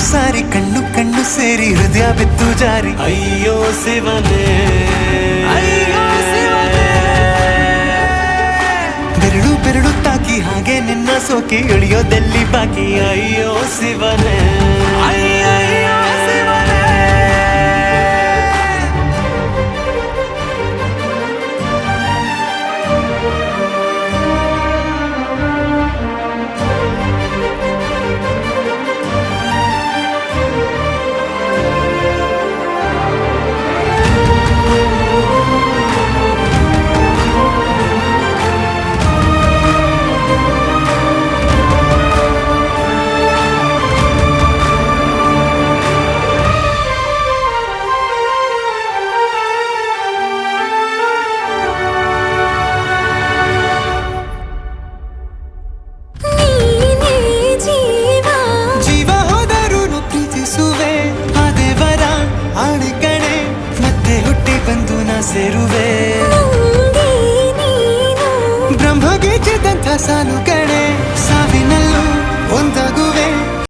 ಸಾರಿ ಕಣ್ಣು ಕಣ್ಣು ಸೇರಿ ಹೃದಯ ಬಿತ್ತು ಜಾರಿ ಅಯ್ಯೋ ಶಿವನೇ ಬೆರಳು ಬೆರಳು ತಾಕಿ ಹಾಗೆ ನಿನ್ನ ಸೋಕಿ ಇಳಿಯೋದೆಲ್ಲಿ ಬಾಕಿ ಅಯ್ಯೋ ಶಿವನೇ ಆಣೆ ಕಣೆ ಮತ್ತೆ ಹುಟ್ಟಿ ಬಂದು ನಾ ಸೇರುವೆ